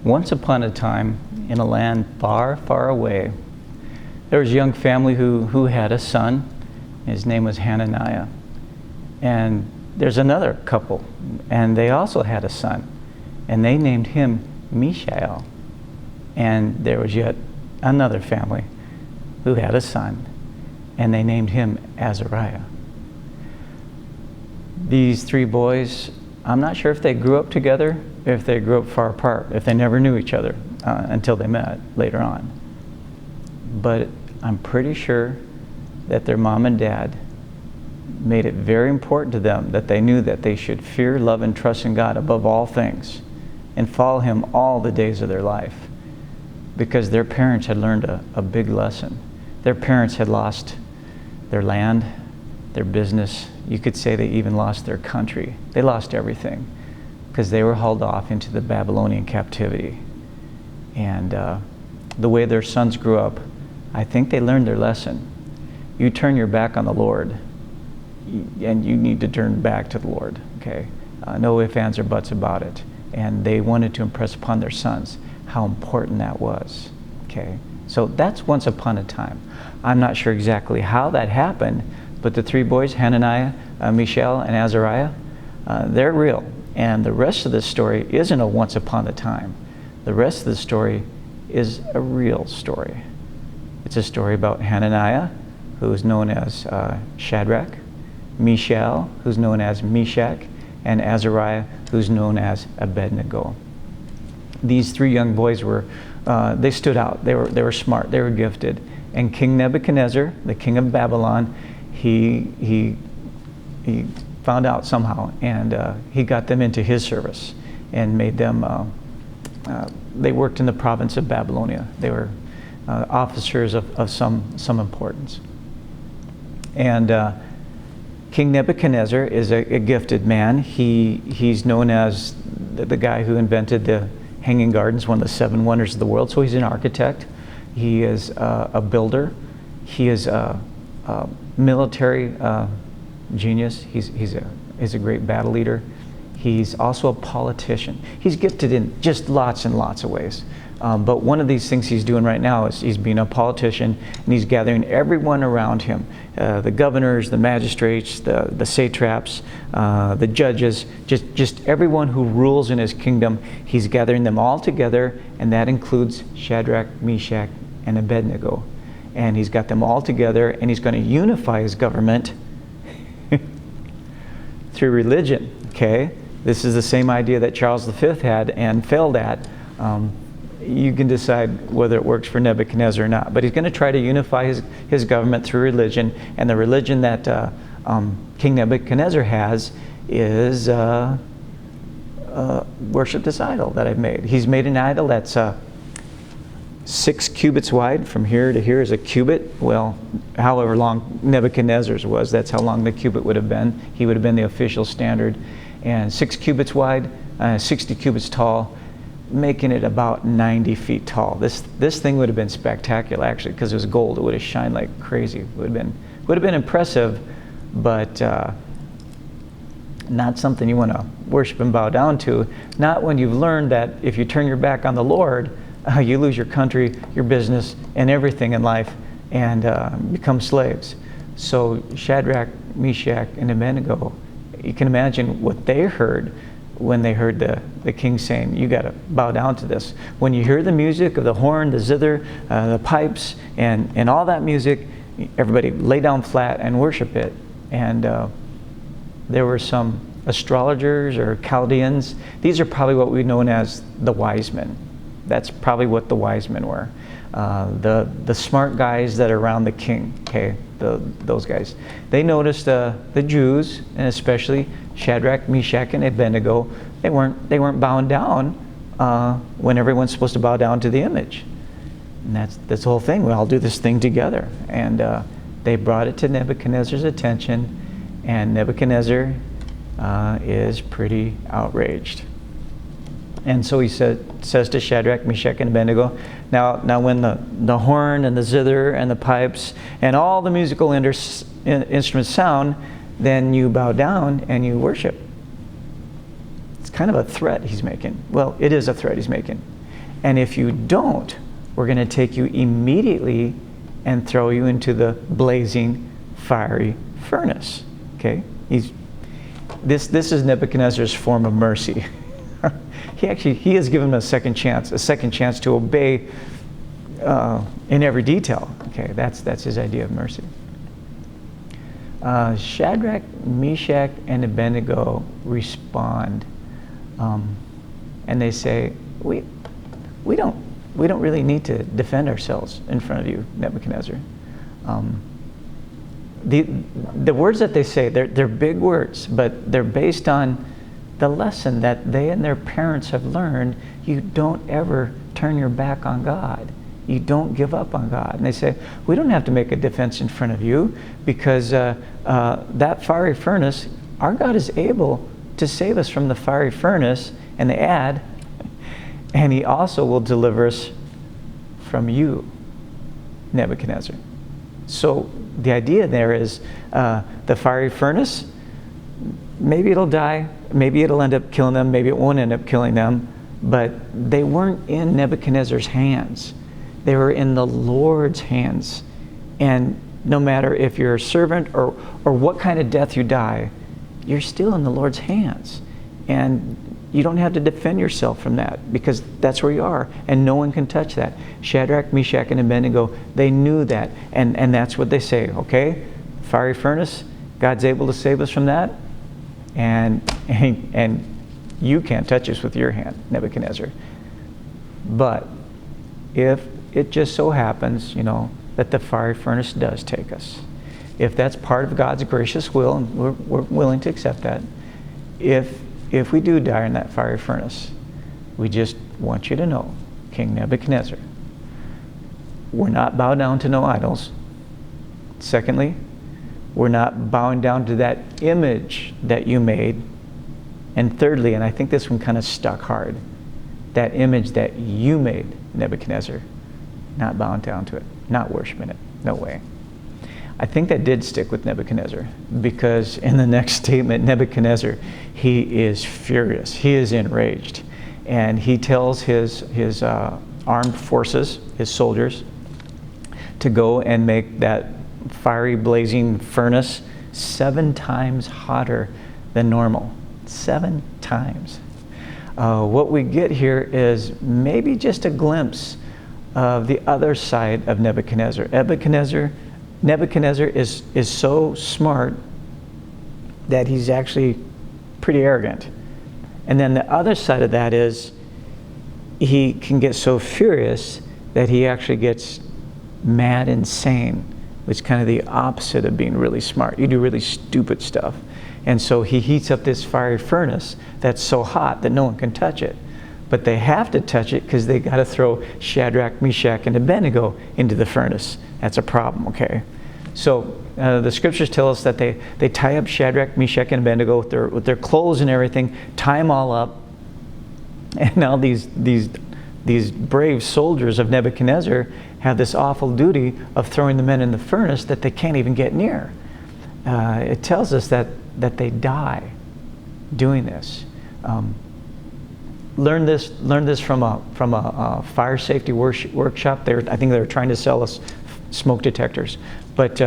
Once upon a time, in a land far, far away, there was a young family who had a son. His name was Hananiah. And there's another couple, and they also had a son, and they named him Mishael. And there was yet another family who had a son, and they named him Azariah. These three boys, I'm not sure if they grew up together, if they grew up far apart, if they never knew each other until they met later on. But I'm pretty sure that their mom and dad made it very important to them that they knew that they should fear, love, and trust in God above all things and follow Him all the days of their life, because their parents had learned a big lesson. Their parents had lost their land, their business. You could say they even lost their country. They lost everything because they were hauled off into the Babylonian captivity. And the way their sons grew up, I think they learned their lesson. You turn your back on the Lord, and you need to turn back to the Lord, okay? No ifs, ands, or buts about it. And they wanted to impress upon their sons how important that was, okay? So that's once upon a time. I'm not sure exactly how that happened, but the three boys, Hananiah, Mishael, and Azariah, they're real. And the rest of the story isn't a once upon a time. The rest of the story is a real story. It's a story about Hananiah, who is known as Shadrach, Mishael, who's known as Meshach, and Azariah, who's known as Abednego. These three young boys they stood out. They were smart. They were gifted. And King Nebuchadnezzar, the king of Babylon, he found out somehow, and he got them into his service and made them. They worked in the province of Babylonia. They were officers of some importance. And King Nebuchadnezzar is a gifted man. He's known as the guy who invented the Hanging Gardens, one of the 7 wonders of the world. So he's an architect. He is a builder. He is a military genius. He's a great battle leader. He's also a politician. He's gifted in just lots and lots of ways. But one of these things he's doing right now is he's being a politician, and he's gathering everyone around him, the governors, the magistrates, the satraps, the judges, just everyone who rules in his kingdom. He's gathering them all together, and that includes Shadrach, Meshach, and Abednego. And he's got them all together, and he's going to unify his government through religion, okay? This is the same idea that Charles V had and failed at. You can decide whether it works for Nebuchadnezzar or not. But he's going to try to unify his government through religion. And the religion that King Nebuchadnezzar has is worship this idol that I've made. He's made an idol that's 6 cubits wide. From here to here is a cubit. Well, however long Nebuchadnezzar's was, that's how long the cubit would have been. He would have been the official standard. And 6 cubits wide, 60 cubits tall, making it about 90 feet tall. This thing would have been spectacular, actually, because it was gold. It would have shined like crazy. It would have been impressive, but not something you want to worship and bow down to. Not when you've learned that if you turn your back on the Lord, you lose your country, your business, and everything in life, and become slaves. So Shadrach, Meshach, and Abednego, you can imagine what they heard when they heard the king saying, you got to bow down to this. When you hear the music of the horn, the zither, the pipes, and all that music, everybody lay down flat and worship it. And there were some astrologers or Chaldeans. These are probably what we know as the wise men. That's probably what the wise men were. The smart guys that are around the king, okay, those guys. They noticed the Jews, and especially Shadrach, Meshach, and Abednego, they weren't bowing down when everyone's supposed to bow down to the image. And that's the whole thing. We all do this thing together. And they brought it to Nebuchadnezzar's attention, and Nebuchadnezzar is pretty outraged. And so he says to Shadrach, Meshach, and Abednego, now when the horn and the zither and the pipes and all the musical instruments sound, then you bow down and you worship. It's kind of a threat he's making. Well, it is a threat he's making. And if you don't, we're going to take you immediately and throw you into the blazing, fiery furnace. Okay? This is Nebuchadnezzar's form of mercy. He has given him a second chance to obey in every detail. Okay, that's his idea of mercy. Shadrach, Meshach, and Abednego respond, and they say, "We don't really need to defend ourselves in front of you, Nebuchadnezzar." The words that they say, they're big words, but they're based on the lesson that they and their parents have learned. You don't ever turn your back on God. You don't give up on God. And they say, we don't have to make a defense in front of you, because that fiery furnace, our God is able to save us from the fiery furnace. And they add, and he also will deliver us from you, Nebuchadnezzar. So the idea there is the fiery furnace, maybe it'll die, maybe it'll end up killing them, maybe it won't end up killing them, but they weren't in Nebuchadnezzar's hands. They were in the Lord's hands. And no matter if you're a servant or what kind of death you die, you're still in the Lord's hands. And you don't have to defend yourself from that, because that's where you are, and no one can touch that. Shadrach, Meshach, and Abednego, they knew that, and that's what they say. Okay, fiery furnace, God's able to save us from that, and you can't touch us with your hand, Nebuchadnezzar. But if it just so happens, that the fiery furnace does take us, if that's part of God's gracious will, and we're willing to accept that, if we do die in that fiery furnace, we just want you to know, King Nebuchadnezzar, we're not bowed down to no idols. Secondly, we're not bowing down to that image that you made. And thirdly, and I think this one kind of stuck hard, that image that you made, Nebuchadnezzar, not bowing down to it, not worshiping it, no way. I think that did stick with Nebuchadnezzar, because in the next statement, Nebuchadnezzar, he is furious. He is enraged. And he tells his armed forces, his soldiers, to go and make that fiery blazing furnace 7 times hotter than normal. 7 times. What we get here is maybe just a glimpse of the other side of Nebuchadnezzar. Nebuchadnezzar is so smart that he's actually pretty arrogant. And then the other side of that is he can get so furious that he actually gets mad and sane, which is kind of the opposite of being really smart. You do really stupid stuff. And so he heats up this fiery furnace that's so hot that no one can touch it. But they have to touch it because they got to throw Shadrach, Meshach, and Abednego into the furnace. That's a problem, okay? So the scriptures tell us that they tie up Shadrach, Meshach, and Abednego with their clothes and everything, tie them all up. And now these brave soldiers of Nebuchadnezzar have this awful duty of throwing the men in the furnace that they can't even get near. It tells us that they die doing this. Learn this from a fire safety workshop. I think they were trying to sell us smoke detectors, but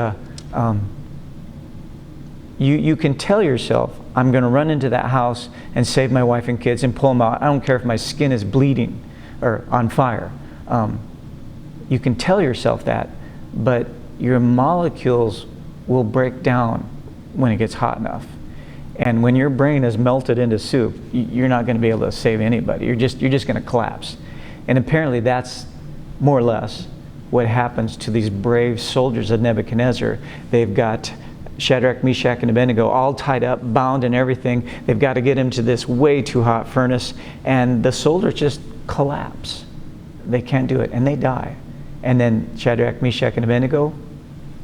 you can tell yourself, I'm going to run into that house and save my wife and kids and pull them out. I don't care if my skin is bleeding or on fire. You can tell yourself that, but your molecules will break down when it gets hot enough. And when your brain is melted into soup, you're not going to be able to save anybody. You're just going to collapse. And apparently that's more or less what happens to these brave soldiers of Nebuchadnezzar. They've got Shadrach, Meshach, and Abednego all tied up, bound and everything. They've got to get into this way too hot furnace, and the soldiers just collapse. They can't do it, and they die. And then Shadrach, Meshach, and Abednego,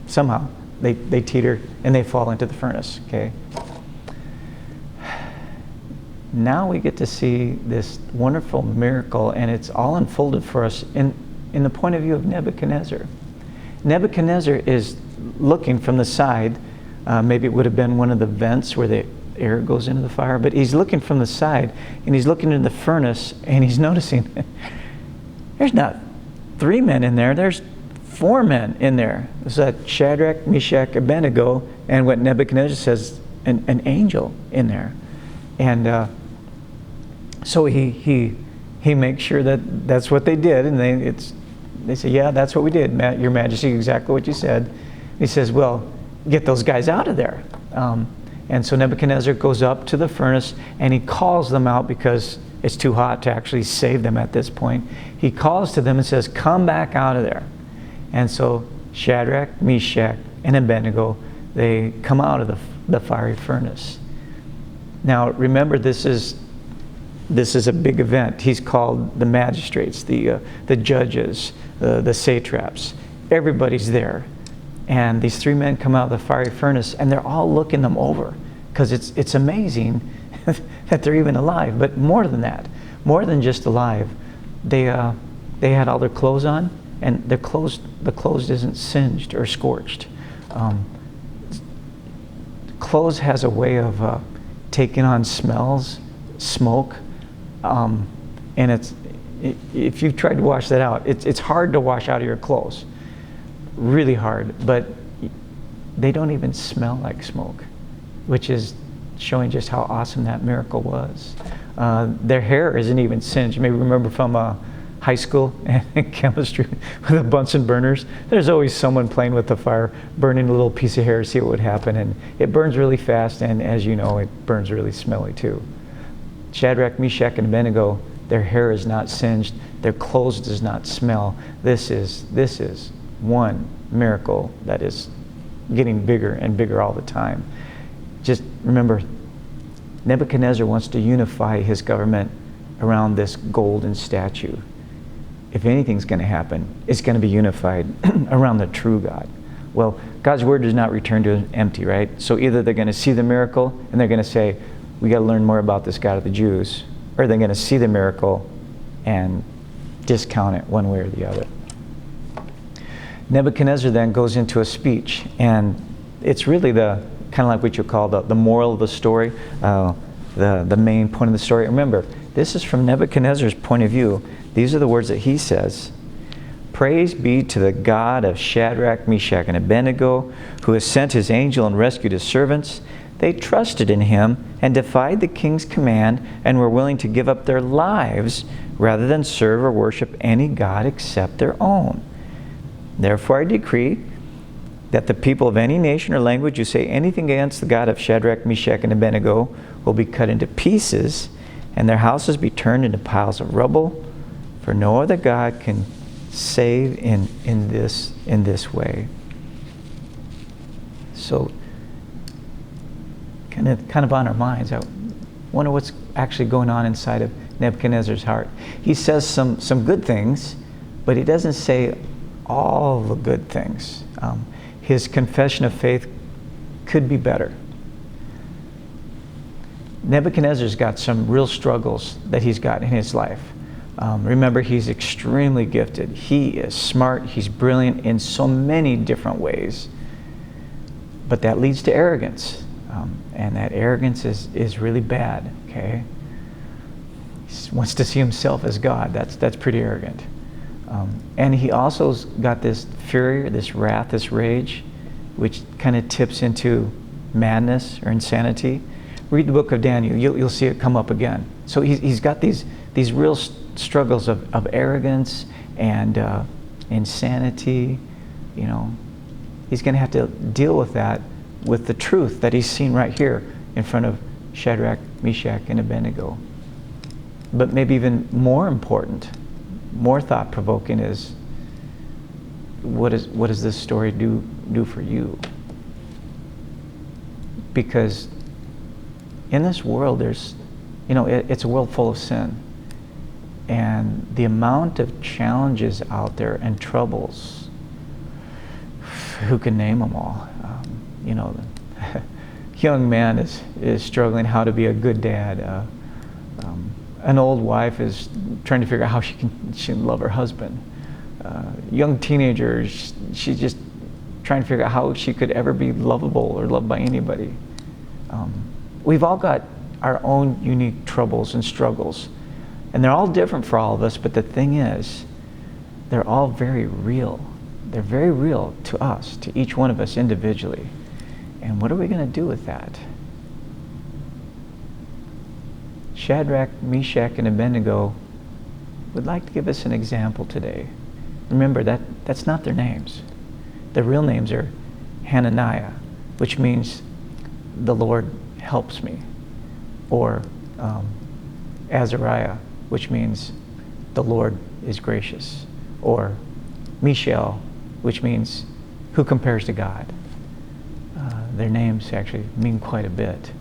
somehow, they teeter and they fall into the furnace, okay? Now we get to see this wonderful miracle, and it's all unfolded for us in the point of view of Nebuchadnezzar. Nebuchadnezzar is looking from the side. Maybe it would have been one of the vents where the air goes into the fire, but he's looking from the side, and he's looking into the furnace, and he's noticing There's not 3 men in there. There's 4 men in there. There's that Shadrach, Meshach, Abednego, and what Nebuchadnezzar says, an angel in there. And so he makes sure that that's what they did, and they say, yeah, that's what we did, Your Majesty, exactly what you said. He says, well, get those guys out of there. And so Nebuchadnezzar goes up to the furnace, and he calls them out because it's too hot to actually save them at this point. He calls to them and says, come back out of there. And so Shadrach, Meshach, and Abednego, they come out of the fiery furnace. Now remember, this is a big event. He's called the magistrates, the judges, the satraps. Everybody's there. And these 3 men come out of the fiery furnace, and they're all looking them over, because it's amazing that they're even alive. But more than that, more than just alive, they had all their clothes on, and the clothes isn't singed or scorched. Clothes has a way of taking on smells, smoke, and if you've tried to wash that out, it's hard to wash out of your clothes. Really hard, but they don't even smell like smoke, which is showing just how awesome that miracle was. Their hair isn't even singed. You may remember from high school and chemistry with the Bunsen burners. There's always someone playing with the fire, burning a little piece of hair to see what would happen, and it burns really fast, and as you know, it burns really smelly too. Shadrach, Meshach, and Abednego, their hair is not singed, their clothes does not smell. This is one miracle that is getting bigger and bigger all the time. Just remember, Nebuchadnezzar wants to unify his government around this golden statue. If anything's going to happen, it's going to be unified around the true God. Well, God's word does not return to him empty, right? So either they're going to see the miracle and they're going to say, we got to learn more about this God of the Jews, or they're going to see the miracle and discount it one way or the other. Nebuchadnezzar then goes into a speech, and it's really the kind of like what you call the moral of the story, the main point of the story. Remember, this is from Nebuchadnezzar's point of view. These are the words that he says. Praise be to the God of Shadrach, Meshach, and Abednego, who has sent his angel and rescued his servants. They trusted in him and defied the king's command and were willing to give up their lives rather than serve or worship any god except their own. Therefore I decree that the people of any nation or language who say anything against the God of Shadrach, Meshach, and Abednego will be cut into pieces, and their houses be turned into piles of rubble, for no other God can save in this way. So, kind of on our minds, I wonder what's actually going on inside of Nebuchadnezzar's heart. He says some good things, but he doesn't say all the good things. His confession of faith could be better. Nebuchadnezzar's got some real struggles that he's got in his life. Remember, he's extremely gifted. He is smart. He's brilliant in so many different ways. But that leads to arrogance. And that arrogance is really bad, okay? He wants to see himself as God. That's pretty arrogant. And he also's got this fury, this wrath, this rage, which kind of tips into madness or insanity. Read the book of Daniel. You'll see it come up again. So he's got these real struggles of arrogance and insanity. You know, he's going to have to deal with that with the truth that he's seen right here in front of Shadrach, Meshach, and Abednego. But maybe even more important, more thought-provoking is, what does this story do for you? Because in this world, there's, it's a world full of sin. And the amount of challenges out there and troubles, who can name them all? The young man is struggling how to be a good dad. An old wife is trying to figure out how she can love her husband. Young teenager, she's just trying to figure out how she could ever be lovable or loved by anybody. We've all got our own unique troubles and struggles, and they're all different for all of us. But the thing is, they're all very real. They're very real to us, to each one of us individually. And what are we going to do with that? Shadrach, Meshach, and Abednego would like to give us an example today. Remember, that's not their names. Their real names are Hananiah, which means the Lord helps me, or Azariah, which means the Lord is gracious, or Mishael, which means who compares to God. Their names actually mean quite a bit.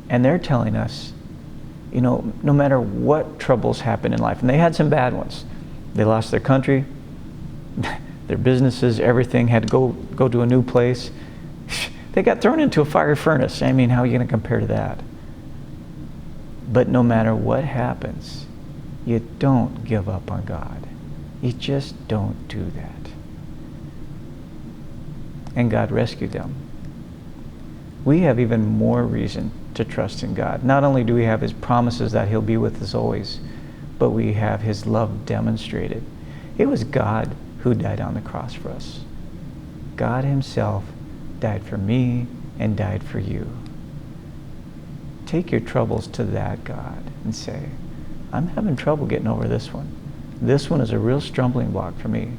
And they're telling us, no matter what troubles happen in life, and they had some bad ones. They lost their country, their businesses, everything, had to go to a new place. They got thrown into a fiery furnace. I mean, how are you going to compare to that? But no matter what happens, you don't give up on God. You just don't do that. And God rescued them. We have even more reason to trust in God. Not only do we have His promises that He'll be with us always, but we have His love demonstrated. It was God who died on the cross for us. God Himself died for me and died for you. Take your troubles to that God and say, I'm having trouble getting over this one. This one is a real stumbling block for me.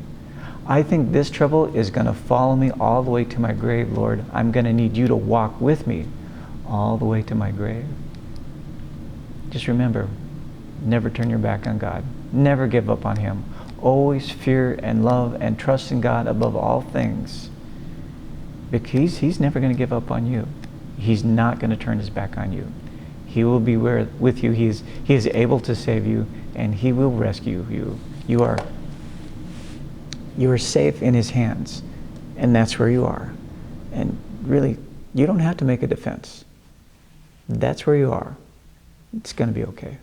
I think this trouble is going to follow me all the way to my grave, Lord. I'm going to need you to walk with me all the way to my grave. Just remember, never turn your back on God. Never give up on Him. Always fear and love and trust in God above all things. Because He's never going to give up on you. He's not going to turn His back on you. He will be with you. He is able to save you, and He will rescue you. You are safe in His hands, and that's where you are. And really, you don't have to make a defense. That's where you are. It's going to be okay.